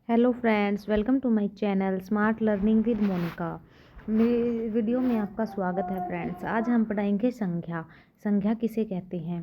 Hello friends, welcome to my channel smart learning with Monika. मेरे video में आपका स्वागत है फ्रेंड्स। आज हम पढ़ाएंगे संज्ञा। संज्ञा किसे कहते हैं?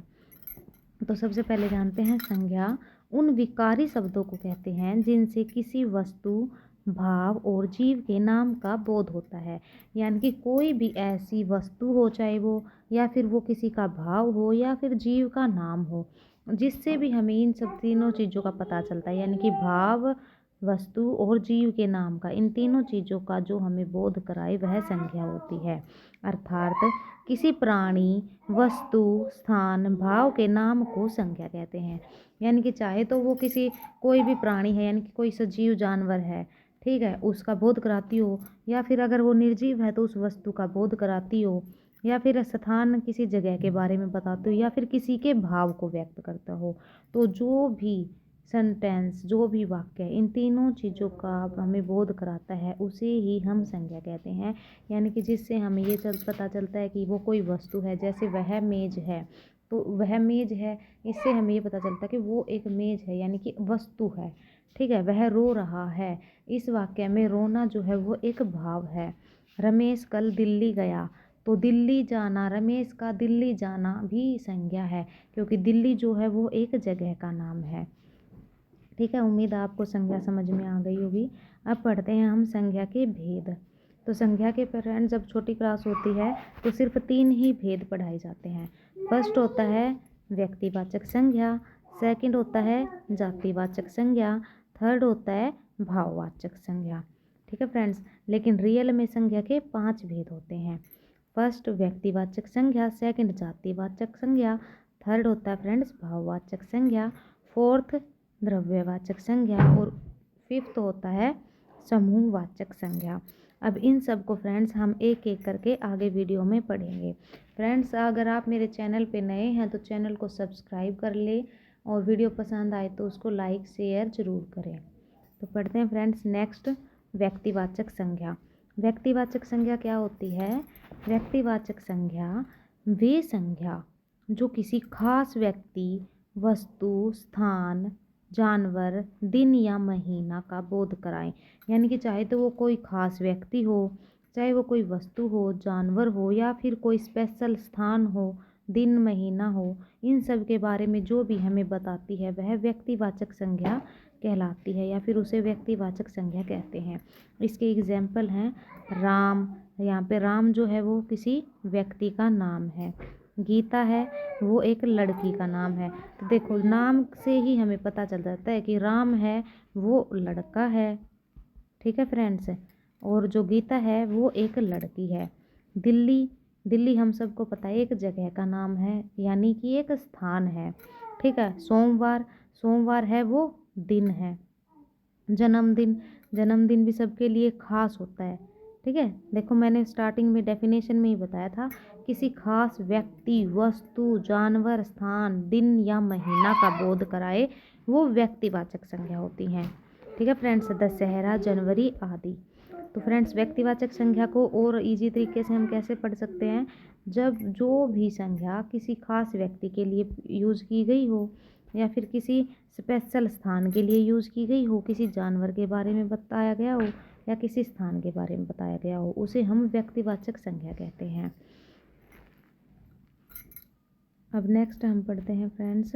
तो सबसे पहले जानते हैं, संज्ञा उन विकारी शब्दों को कहते हैं जिनसे किसी वस्तु, भाव और जीव के नाम का बोध होता है। यानी कि कोई भी ऐसी वस्तु हो, चाहे वो या फिर वो किसी का भाव हो या फिर जीव का नाम हो, जिससे भी हमें इन सब तीनों चीज़ों का पता चलता है। यानी कि भाव, वस्तु और जीव के नाम का, इन तीनों चीज़ों का जो हमें बोध कराए वह संज्ञा होती है। अर्थात किसी प्राणी, वस्तु, स्थान, भाव के नाम को संज्ञा कहते हैं। यानी कि चाहे तो वो किसी कोई भी प्राणी है, यानी कि कोई सजीव जानवर है, ठीक है, उसका बोध कराती हो, या फिर अगर वो निर्जीव है तो उस वस्तु का बोध कराती हो, या फिर स्थान किसी जगह के बारे में बताते हो, या फिर किसी के भाव को व्यक्त करता हो। तो जो भी सेंटेंस, जो भी वाक्य इन तीनों चीज़ों का हमें बोध कराता है उसे ही हम संज्ञा कहते हैं। यानी कि जिससे हमें ये पता चलता है कि वो कोई वस्तु है। जैसे वह मेज है, तो वह मेज है, इससे हमें ये पता चलता है कि वो एक मेज है, यानी कि वस्तु है। ठीक है, वह रो रहा है, इस वाक्य में रोना जो है वो एक भाव है। रमेश कल दिल्ली गया, तो दिल्ली जाना, रमेश का दिल्ली जाना भी संज्ञा है, क्योंकि दिल्ली जो है वो एक जगह का नाम है। ठीक है, उम्मीद है आपको संज्ञा समझ में आ गई होगी। अब पढ़ते हैं हम संज्ञा के भेद। तो संज्ञा के फ्रेंड जब छोटी क्लास होती है तो सिर्फ 3 ही भेद पढ़ाए जाते हैं। फर्स्ट होता है व्यक्तिवाचक संज्ञा, सेकंड होता है जातिवाचक संज्ञा, थर्ड होता है भाववाचक संज्ञा। ठीक है फ्रेंड्स, लेकिन रियल में संज्ञा के 5 भेद होते हैं। फर्स्ट व्यक्तिवाचक संज्ञा, सेकंड जातिवाचक संज्ञा, थर्ड होता है फ्रेंड्स भाववाचक संज्ञा, फोर्थ द्रव्यवाचक संज्ञा और फिफ्थ होता है समूहवाचक संज्ञा। अब इन सब को फ्रेंड्स हम एक एक करके आगे वीडियो में पढ़ेंगे। फ्रेंड्स, अगर आप मेरे चैनल पे नए हैं तो चैनल को सब्सक्राइब कर ले, और वीडियो पसंद आए तो उसको लाइक शेयर ज़रूर करें। तो पढ़ते हैं फ्रेंड्स नेक्स्ट, व्यक्तिवाचक संज्ञा। व्यक्तिवाचक संज्ञा क्या होती है? व्यक्तिवाचक संज्ञा वे संज्ञा जो किसी खास व्यक्ति, वस्तु, स्थान, जानवर, दिन या महीना का बोध कराएं। यानी कि चाहे तो वो कोई खास व्यक्ति हो, चाहे वो कोई वस्तु हो, जानवर हो, या फिर कोई स्पेशल स्थान हो, दिन, महीना हो, इन सब के बारे में जो भी हमें बताती है वह व्यक्तिवाचक संज्ञा कहलाती है, या फिर उसे व्यक्तिवाचक संज्ञा कहते हैं। इसके एग्जाम्पल हैं राम। यहाँ पे राम जो है वो किसी व्यक्ति का नाम है। गीता है, वो एक लड़की का नाम है। तो देखो, नाम से ही हमें पता चल जाता है कि राम है वो लड़का है। ठीक है फ्रेंड्स, और जो गीता है वो एक लड़की है। दिल्ली, दिल्ली हम सबको पता है एक जगह का नाम है, यानी कि एक स्थान है। ठीक है, सोमवार, सोमवार है वो दिन है। जन्मदिन, जन्मदिन भी सबके लिए खास होता है। ठीक है, देखो मैंने स्टार्टिंग में डेफिनेशन में ही बताया था, किसी खास व्यक्ति, वस्तु, जानवर, स्थान, दिन या महीना का बोध कराए वो व्यक्तिवाचक संज्ञा होती हैं। ठीक है फ्रेंड्स, दशहरा, जनवरी आदि। तो फ्रेंड्स, व्यक्तिवाचक संज्ञा को और इजी तरीके से हम कैसे पढ़ सकते हैं? जब जो भी संज्ञा किसी खास व्यक्ति के लिए यूज़ की गई हो, या फिर किसी स्पेशल स्थान के लिए यूज़ की गई हो, किसी जानवर के बारे में बताया गया हो, या किसी स्थान के बारे में बताया गया हो, उसे हम व्यक्तिवाचक संज्ञा कहते हैं। अब नेक्स्ट हम पढ़ते हैं फ्रेंड्स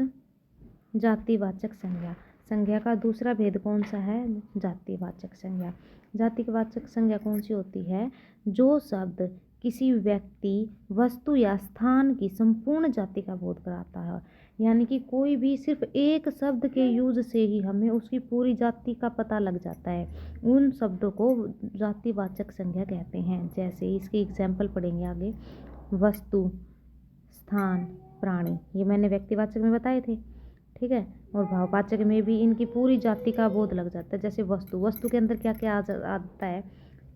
जातिवाचक संज्ञा। संज्ञा का दूसरा भेद कौन सा है? जातिवाचक संज्ञा। जातिवाचक संज्ञा कौन सी होती है? जो शब्द किसी व्यक्ति, वस्तु या स्थान की संपूर्ण जाति का बोध कराता है। यानी कि कोई भी सिर्फ एक शब्द के यूज से ही हमें उसकी पूरी जाति का पता लग जाता है, उन शब्दों को जातिवाचक संज्ञा कहते हैं। जैसे इसके एग्जाम्पल पढ़ेंगे आगे। वस्तु, स्थान, प्राणी, ये मैंने व्यक्तिवाचक में बताए थे। ठीक है, और भाववाचक में भी इनकी पूरी जाति का बोध लग जाता है। जैसे वस्तु, वस्तु के अंदर क्या क्या आता है?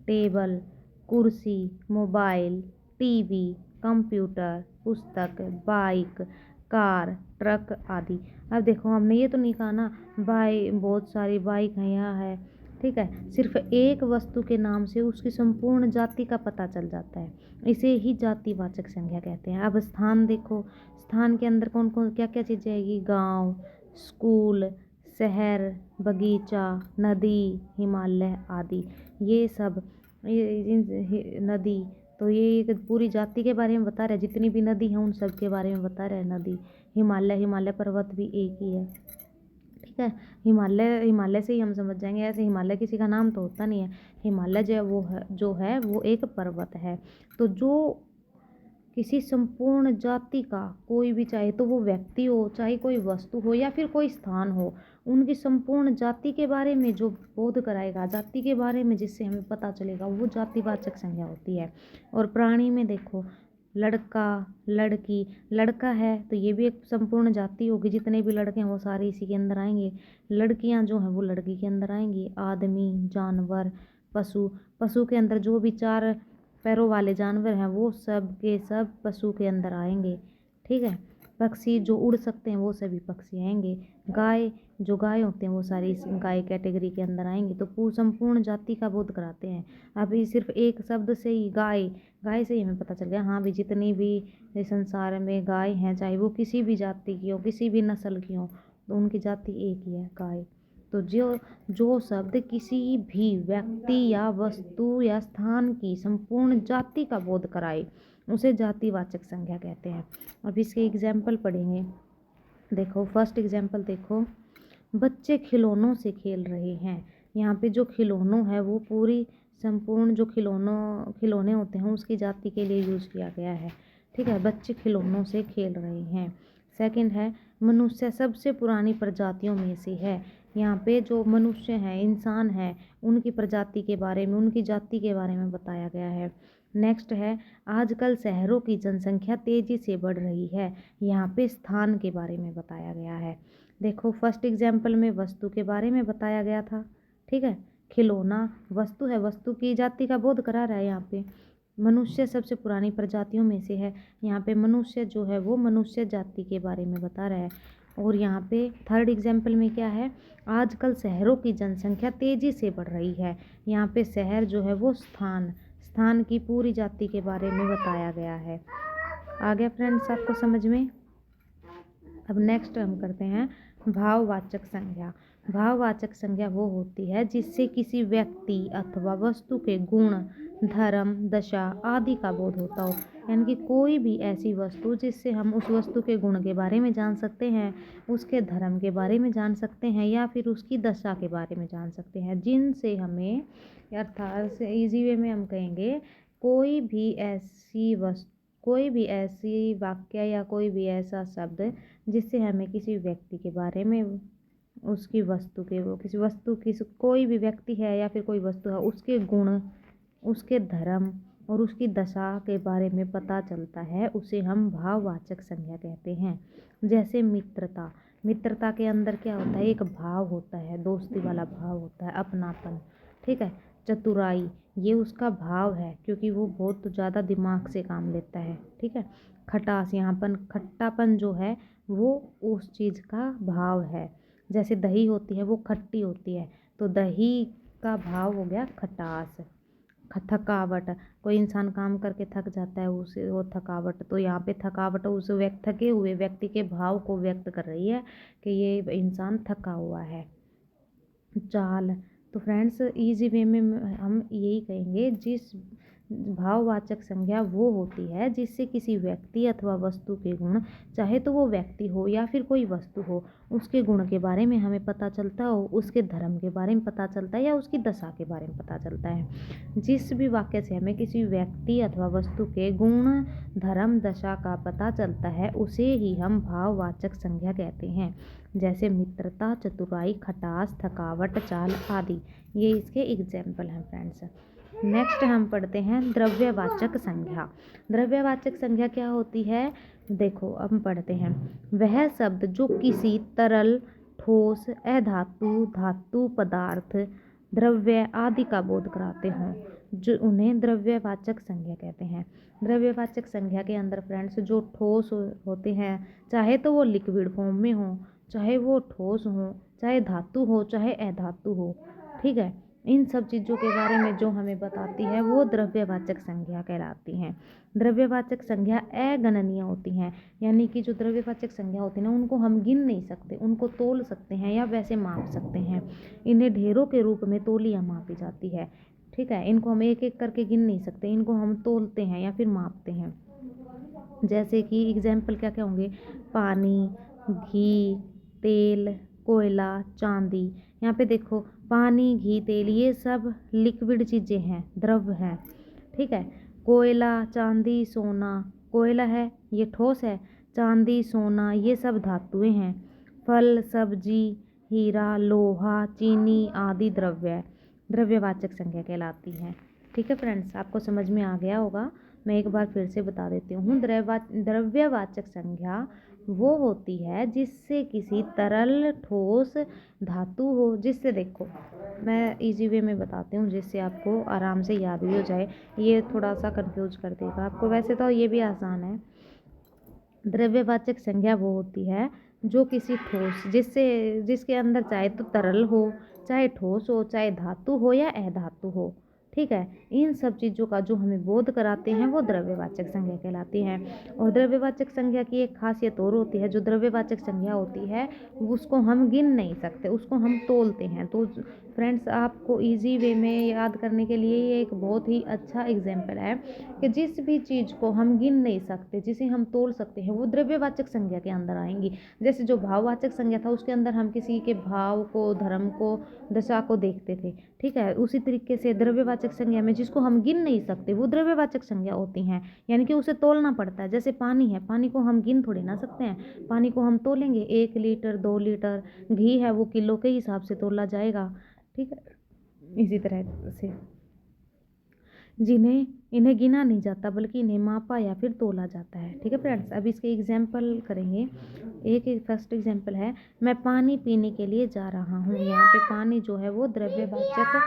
टेबल, कुर्सी, मोबाइल, टीवी, कंप्यूटर, पुस्तक, बाइक, कार, ट्रक आदि। अब देखो, हमने ये तो नहीं कहा ना बहुत सारी बाइक हैं, यहाँ है। ठीक है, सिर्फ एक वस्तु के नाम से उसकी संपूर्ण जाति का पता चल जाता है, इसे ही जातिवाचक संज्ञा कहते हैं। अब स्थान देखो, स्थान के अंदर कौन कौन क्या क्या चीज़ें आएगी? गांव, स्कूल, शहर, बगीचा, नदी, हिमालय आदि। ये सब नदी, तो ये एक पूरी जाति के बारे में बता रहा है। जितनी भी नदी हैं उन सब के बारे में बता रहा है नदी। हिमालय पर्वत भी एक ही है, ठीक है। हिमालय से ही हम समझ जाएंगे। ऐसे हिमालय किसी का नाम तो होता नहीं है। हिमालय जो है वो एक पर्वत है। तो जो किसी संपूर्ण जाति का कोई भी, चाहे तो वो व्यक्ति हो, चाहे कोई वस्तु हो या फिर कोई स्थान हो, उनकी संपूर्ण जाति के बारे में जो बोध कराएगा, जाति के बारे में जिससे हमें पता चलेगा, वो जातिवाचक संज्ञा होती है। और प्राणी में देखो, लड़का, लड़की, लड़का है तो ये भी एक संपूर्ण जाति होगी। जितने भी लड़के हैं वो सारे इसी के अंदर आएंगे। लड़कियां जो हैं वो लड़की के अंदर आएंगी। आदमी, जानवर, पशु, पशु के अंदर जो भी चार पैरों वाले जानवर हैं वो सब के सब पशु के अंदर आएंगे, ठीक है। पक्षी जो उड़ सकते हैं वो सभी पक्षी आएंगे। गाय, जो गाय होते हैं वो सारी इस गाय कैटेगरी के अंदर आएंगे। तो संपूर्ण जाति का बोध कराते हैं। अभी सिर्फ एक शब्द से ही गाय से ही हमें पता चल गया, हाँ भी जितनी भी इस संसार में गाय हैं, चाहे वो किसी भी जाति की हो, किसी भी नस्ल की हो, तो उनकी जाति एक ही है, गाय। तो जो शब्द किसी भी व्यक्ति या वस्तु या स्थान की संपूर्ण जाति का बोध कराए उसे जातिवाचक संज्ञा कहते हैं। अब इसके एग्जाम्पल पढ़ेंगे। देखो फर्स्ट एग्जाम्पल देखो, बच्चे खिलौनों से खेल रहे हैं। यहाँ पे जो खिलौनों है वो पूरी संपूर्ण जो खिलौने होते हैं उसकी जाति के लिए यूज किया गया है, ठीक है। बच्चे खिलौनों से खेल रहे हैं। सेकंड है, मनुष्य सबसे पुरानी प्रजातियों में से है। यहाँ पे जो मनुष्य हैं, इंसान हैं, उनकी प्रजाति के बारे में, उनकी जाति के बारे में बताया गया है। नेक्स्ट है, आजकल शहरों की जनसंख्या तेजी से बढ़ रही है। यहाँ पे स्थान के बारे में बताया गया है। देखो फर्स्ट एग्जाम्पल में वस्तु के बारे में बताया गया था, ठीक है। खिलौना वस्तु है, वस्तु की जाति का बोध करा रहा है। यहाँ पे मनुष्य सबसे पुरानी प्रजातियों में से है। यहाँ पे मनुष्य जो है वो मनुष्य जाति के बारे में बता रहा है। और यहाँ पे थर्ड एग्जाम्पल में क्या है, आजकल शहरों की जनसंख्या तेजी से बढ़ रही है। यहाँ पे शहर जो है वो स्थान की पूरी जाति के बारे में बताया गया है। आ गया फ्रेंड्स आपको समझ में। अब नेक्स्ट हम करते हैं भाववाचक संज्ञा। भाववाचक संज्ञा वो होती है जिससे किसी व्यक्ति अथवा वस्तु के गुण, धर्म, दशा आदि का बोध होता हो। यानी कि कोई भी ऐसी वस्तु जिससे हम उस वस्तु के गुण के बारे में जान सकते हैं, उसके धर्म के बारे में जान सकते हैं, या फिर उसकी दशा के बारे में जान सकते हैं, जिनसे हमें, अर्थात इजी वे में हम कहेंगे, कोई भी ऐसी वाक्य या कोई भी ऐसा शब्द जिससे हमें किसी व्यक्ति के बारे में, उसकी वस्तु के, वो किसी वस्तु की, कोई भी व्यक्ति है या फिर कोई वस्तु है, उसके गुण, उसके धर्म और उसकी दशा के बारे में पता चलता है, उसे हम भाववाचक संज्ञा कहते हैं। जैसे मित्रता के अंदर क्या होता है, एक भाव होता है, दोस्ती वाला भाव होता है, अपनापन, ठीक है। चतुराई, ये उसका भाव है क्योंकि वो बहुत ज़्यादा दिमाग से काम लेता है, ठीक है। खटास, यहाँ पर खट्टापन जो है वो उस चीज़ का भाव है। जैसे दही होती है वो खट्टी होती है, तो दही का भाव हो गया खटास। थकावट, कोई इंसान काम करके थक जाता है, उसे वो थकावट, तो यहाँ पे थकावट उस थके हुए व्यक्ति के भाव को व्यक्त कर रही है कि ये इंसान थका हुआ है। चाल, तो फ्रेंड्स इजी वे में हम यही कहेंगे, जिस भाववाचक संज्ञा वो होती है जिससे किसी व्यक्ति अथवा वस्तु के गुण, चाहे तो वो व्यक्ति हो या फिर कोई वस्तु हो, उसके गुण के बारे में हमें पता चलता हो, उसके धर्म के बारे में पता चलता है या उसकी दशा के बारे में पता चलता है। जिस भी वाक्य से हमें किसी व्यक्ति अथवा वस्तु के गुण, धर्म, दशा का पता चलता है उसे ही हम भाववाचक संज्ञा कहते हैं। जैसे मित्रता, चतुराई, खटास, थकावट, चाल आदि, ये इसके एग्जाम्पल हैं फ्रेंड्स। नेक्स्ट हम पढ़ते हैं द्रव्यवाचक संज्ञा। द्रव्यवाचक संज्ञा क्या होती है, देखो अब हम पढ़ते हैं, वह शब्द जो किसी तरल, ठोस, अधातु, धातु, पदार्थ, द्रव्य आदि का बोध कराते हों, जो उन्हें द्रव्यवाचक संज्ञा कहते हैं। द्रव्यवाचक संज्ञा के अंदर फ्रेंड्स जो ठोस होते हैं, चाहे तो वो लिक्विड फॉर्म में हो, चाहे वो ठोस हो, चाहे धातु हो, चाहे अधातु हो, ठीक है, इन सब चीज़ों के बारे में जो हमें बताती है वो द्रव्यवाचक संज्ञा कहलाती हैं। द्रव्यवाचक संज्ञा अगणनीय होती हैं, यानी कि जो द्रव्यवाचक संज्ञा होती है ना उनको हम गिन नहीं सकते, उनको तोल सकते हैं या वैसे माप सकते हैं। इन्हें ढेरों के रूप में तोली या मापी जाती है। ठीक है, इनको हम एक एक करके गिन नहीं सकते, इनको हम तोलते हैं या फिर मापते हैं। जैसे कि एग्जाम्पल क्या क्या होंगे, पानी, घी, तेल, कोयला, चांदी। यहाँ पे देखो पानी, घी, तेल ये सब लिक्विड चीज़ें हैं, द्रव्य हैं। ठीक है, कोयला, चांदी, सोना, कोयला है ये ठोस है, चांदी, सोना ये सब धातुएं हैं। फल, सब्जी, हीरा, लोहा, चीनी आदि द्रव्यवाचक संज्ञा कहलाती हैं। ठीक है फ्रेंड्स, आपको समझ में आ गया होगा। मैं एक बार फिर से बता देती हूँ। द्रव्यवाचक संज्ञा वो होती है जिससे किसी तरल, ठोस, धातु हो, जिससे देखो मैं इजी वे में बताती हूँ जिससे आपको आराम से याद भी हो जाए। ये थोड़ा सा कंफ्यूज कर देगा आपको, वैसे तो ये भी आसान है। द्रव्यवाचक संज्ञा वो होती है जो किसी ठोस, जिसके अंदर चाहे तो तरल हो, चाहे ठोस हो, चाहे धातु हो या अधातु हो। ठीक है, इन सब चीज़ों का जो हमें बोध कराते हैं वो द्रव्यवाचक संज्ञा कहलाती हैं। और द्रव्यवाचक संज्ञा की एक खासियत और होती है, जो द्रव्यवाचक संज्ञा होती है उसको हम गिन नहीं सकते, उसको हम तोलते हैं। तो फ्रेंड्स, आपको इजी वे में याद करने के लिए ये एक बहुत ही अच्छा एग्जाम्पल है कि जिस भी चीज़ को हम गिन नहीं सकते, जिसे हम तोल सकते हैं, वो द्रव्यवाचक संज्ञा के अंदर आएंगी। जैसे जो भाववाचक संज्ञा था उसके अंदर हम किसी के भाव को, धर्म को, दशा को देखते थे। ठीक है, उसी तरीके से द्रव्यवाचक संज्ञा में जिसको हम गिन नहीं सकते वो द्रव्यवाचक संज्ञा होती हैं, यानी कि उसे तोलना पड़ता है। जैसे पानी है, पानी को हम गिन थोड़ी ना सकते हैं, पानी को हम तोलेंगे 1 लीटर 2 लीटर। घी है वो किलो के हिसाब से तोला जाएगा। ठीक है, इसी तरह से इन्हें गिना नहीं जाता बल्कि इन्हें मापा या फिर तोला जाता है। ठीक है फ्रेंड्स, अब इसके एग्जाम्पल करेंगे। एक फर्स्ट एग्जाम्पल है, मैं पानी पीने के लिए जा रहा हूँ। यहाँ पे पानी जो है वो द्रव्यवाचक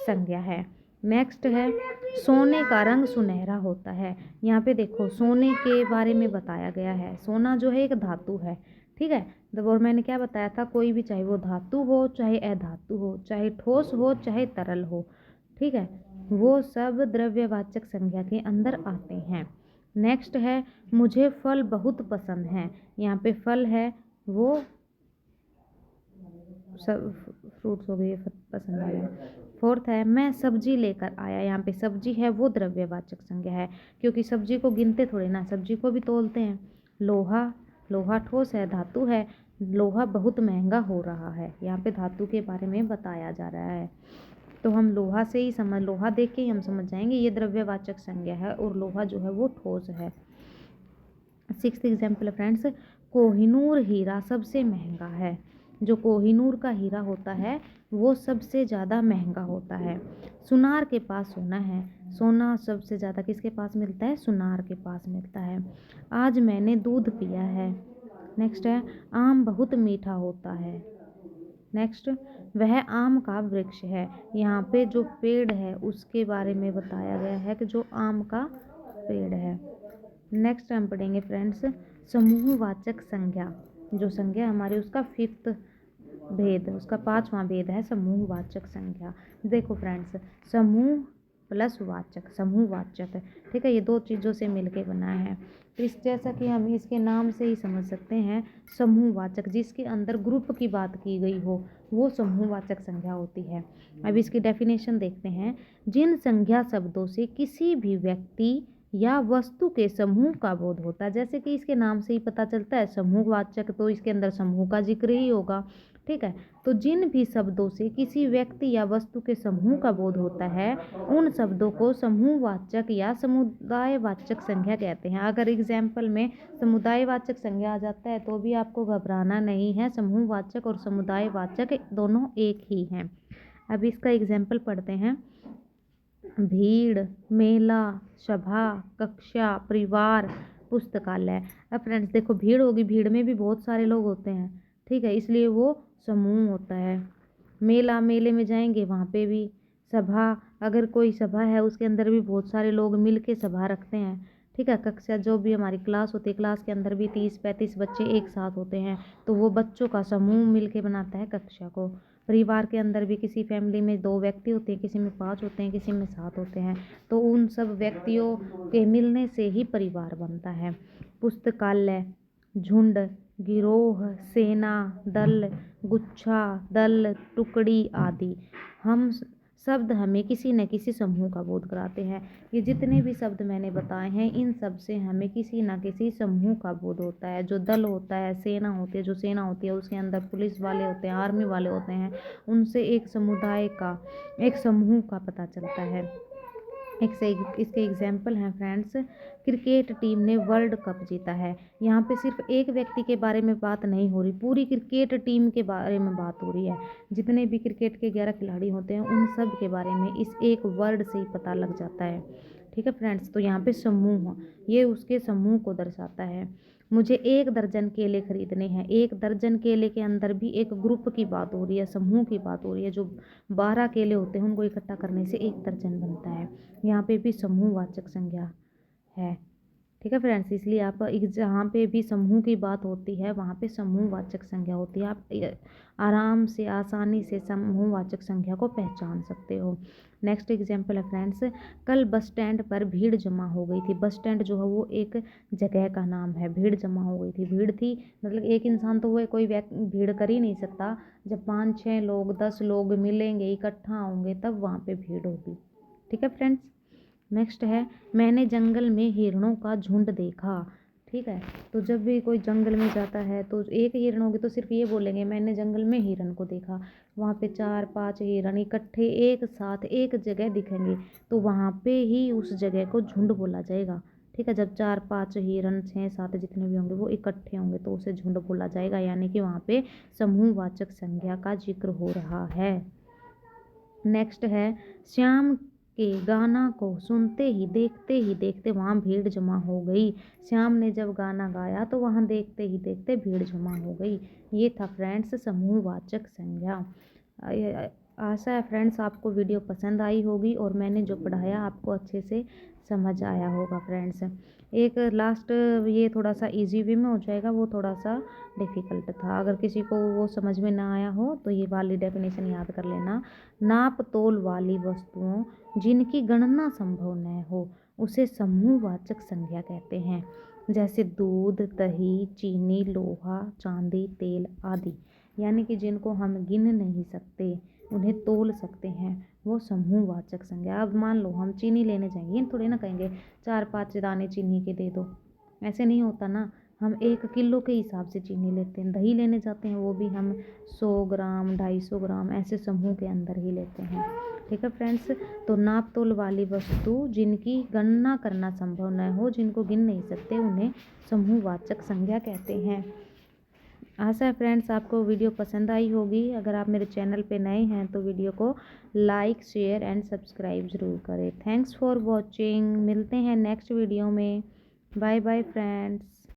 संज्ञा है। नेक्स्ट है, सोने का रंग सुनहरा होता है। यहाँ पे देखो सोने के बारे में बताया गया है। सोना जो है एक धातु है। ठीक है, और मैंने क्या बताया था, कोई भी चाहे वो धातु हो चाहे अधातु हो, चाहे ठोस हो चाहे तरल हो, ठीक है, वो सब द्रव्यवाचक संज्ञा के अंदर आते हैं। नेक्स्ट है, मुझे फल बहुत पसंद हैं। यहाँ पे फल है वो सब फ्रूट्स हो गए, पसंद आया। फोर्थ है, मैं सब्जी लेकर आया। यहाँ पे सब्जी है वो द्रव्यवाचक संज्ञा है, क्योंकि सब्जी को गिनते थोड़े ना, सब्जी को भी तोलते हैं। लोहा, लोहा ठोस है, धातु है, लोहा बहुत महंगा हो रहा है। यहाँ पे धातु के बारे में बताया जा रहा है, तो हम लोहा से ही समझ, लोहा देख के ही हम समझ जाएंगे ये द्रव्यवाचक संज्ञा है और लोहा जो है वो ठोस है। 6th एग्जाम्पल फ्रेंड्स, कोहिनूर हीरा सबसे महंगा है। जो कोहिनूर का हीरा होता है वो सबसे ज़्यादा महंगा होता है। सुनार के पास सोना है। सोना सबसे ज़्यादा किसके पास मिलता है? सुनार के पास मिलता है। आज मैंने दूध पिया है। नेक्स्ट है, आम बहुत मीठा होता है। नेक्स्ट, वह आम का वृक्ष है। यहाँ पे जो पेड़ है उसके बारे में बताया गया है कि जो आम का पेड़ है। नेक्स्ट हम पढ़ेंगे फ्रेंड्स, समूहवाचक संज्ञा। जो संज्ञा हमारी उसका 5th भेद, उसका 5वां भेद है समूहवाचक संज्ञा। देखो फ्रेंड्स, समूह प्लस वाचक, समूहवाचक, ठीक है, ये दो चीज़ों से मिलके बना है। तो इस जैसा कि हम इसके नाम से ही समझ सकते हैं, समूहवाचक जिसके अंदर ग्रुप की बात की गई हो वो समूहवाचक संज्ञा होती है। अब इसकी डेफिनेशन देखते हैं। जिन संज्ञा शब्दों से किसी भी व्यक्ति या वस्तु के समूह का बोध होता है, जैसे कि इसके नाम से ही पता चलता है समूहवाचक, तो इसके अंदर समूह का जिक्र ही होगा। ठीक है, तो जिन भी शब्दों से किसी व्यक्ति या वस्तु के समूह का बोध होता है उन शब्दों को समूहवाचक या समुदायवाचक संज्ञा कहते हैं। अगर एग्जाम्पल में समुदायवाचक संज्ञा आ जाता है तो भी आपको घबराना नहीं है, समूहवाचक और समुदायवाचक दोनों एक ही हैं। अब इसका एग्जाम्पल पढ़ते हैं। भीड़, मेला, सभा, कक्षा, परिवार, पुस्तकालय। अब फ्रेंड्स देखो, भीड़ होगी, भीड़ में भी बहुत सारे लोग होते हैं, ठीक है, इसलिए वो समूह होता है। मेला, मेले में जाएंगे वहाँ पे भी। सभा, अगर कोई सभा है उसके अंदर भी बहुत सारे लोग मिल के सभा रखते हैं। ठीक है, कक्षा जो भी हमारी क्लास होती है, क्लास के अंदर भी 30-35 बच्चे एक साथ होते हैं, तो वो बच्चों का समूह मिल के बनाता है कक्षा को। परिवार के अंदर भी किसी फैमिली में 2 व्यक्ति होते हैं, किसी में 5 होते हैं, किसी में 7 होते हैं, तो उन सब व्यक्तियों के मिलने से ही परिवार बनता है। पुस्तकालय, झुंड, गिरोह, सेना, दल, गुच्छा, दल, टुकड़ी आदि हम शब्द हमें किसी न किसी समूह का बोध कराते हैं। ये जितने भी शब्द मैंने बताए हैं, इन सब से हमें किसी न किसी समूह का बोध होता है। जो दल होता है, सेना होती है, जो सेना होती है उसके अंदर पुलिस वाले होते हैं, आर्मी वाले होते हैं, उनसे एक समुदाय का, एक समूह का पता चलता है। इसके एग्जाम्पल हैं फ्रेंड्स, क्रिकेट टीम ने वर्ल्ड कप जीता है। यहाँ पे सिर्फ एक व्यक्ति के बारे में बात नहीं हो रही, पूरी क्रिकेट टीम के बारे में बात हो रही है। जितने भी क्रिकेट के 11 खिलाड़ी होते हैं उन सब के बारे में इस एक वर्ड से ही पता लग जाता है। ठीक है फ्रेंड्स, तो यहाँ पे समूह, ये उसके समूह को दर्शाता है। मुझे 1 दर्जन केले खरीदने हैं। 1 दर्जन केले के अंदर भी एक ग्रुप की बात हो रही है, समूह की बात हो रही है। जो 12 केले होते हैं उनको इकट्ठा करने से 1 दर्जन बनता है। यहाँ पे भी समूहवाचक संज्ञा है। ठीक है फ्रेंड्स, इसलिए आप जहाँ पे भी समूह की बात होती है वहाँ पे समूहवाचक संज्ञा होती है। आप आराम से, आसानी से समूहवाचक संज्ञा को पहचान सकते हो। नेक्स्ट एग्जाम्पल है फ्रेंड्स, कल बस स्टैंड पर भीड़ जमा हो गई थी। बस स्टैंड जो है वो एक जगह का नाम है। भीड़ जमा हो गई थी, भीड़ थी मतलब एक इंसान तो वो कोई भीड़ कर ही नहीं सकता। जब 5-6 लोग, 10 लोग मिलेंगे, इकट्ठा होंगे, तब वहाँ पे भीड़ होगी। ठीक है फ्रेंड्स, नेक्स्ट है, मैंने जंगल में हिरणों का झुंड देखा। ठीक है, तो जब भी कोई जंगल में जाता है तो एक हिरण होगी तो सिर्फ ये बोलेंगे मैंने जंगल में हिरण को देखा। वहाँ पे 4-5 हिरण इकट्ठे एक साथ एक जगह दिखेंगे तो वहाँ पे ही उस जगह को झुंड बोला जाएगा। ठीक है, जब 4-5 हिरण, 6-7 जितने भी होंगे वो इकट्ठे होंगे तो उसे झुंड बोला जाएगा, यानी कि वहाँ पे समूहवाचक संज्ञा का जिक्र हो रहा है। नेक्स्ट है, श्याम के गाना को सुनते ही देखते वहाँ भीड़ जमा हो गई। श्याम ने जब गाना गाया तो वहाँ देखते ही देखते भीड़ जमा हो गई। ये था फ्रेंड्स समूहवाचक संज्ञा। आशा है फ्रेंड्स आपको वीडियो पसंद आई होगी और मैंने जो पढ़ाया आपको अच्छे से समझ आया होगा फ्रेंड्स। एक लास्ट, ये थोड़ा सा इजी वे में हो जाएगा, वो थोड़ा सा डिफ़िकल्ट था। अगर किसी को वो समझ में ना आया हो तो ये वाली डेफिनेशन याद कर लेना। नाप तोल वाली वस्तुओं जिनकी गणना संभव न हो उसे समूहवाचक संज्ञा कहते हैं। जैसे दूध, दही, चीनी, लोहा, चांदी, तेल आदि, यानी कि जिनको हम गिन नहीं सकते, उन्हें तोल सकते हैं, वो समूहवाचक संज्ञा। अब मान लो हम चीनी लेने जाएंगे, ये थोड़ी ना कहेंगे 4-5 दाने चीनी के दे दो, ऐसे नहीं होता ना। हम 1 किलो के हिसाब से चीनी लेते हैं। दही लेने जाते हैं वो भी हम 100 ग्राम, 250 ग्राम ऐसे समूह के अंदर ही लेते हैं। ठीक है फ्रेंड्स, तो नाप तोल वाली वस्तु जिनकी गणना करना संभव न हो, जिनको गिन नहीं सकते, उन्हें समूहवाचक संज्ञा कहते हैं। आशा है फ्रेंड्स आपको वीडियो पसंद आई होगी। अगर आप मेरे चैनल पे नए हैं तो वीडियो को लाइक, शेयर एंड सब्सक्राइब ज़रूर करें। Thanks for watching. मिलते हैं नेक्स्ट वीडियो में। Bye bye friends.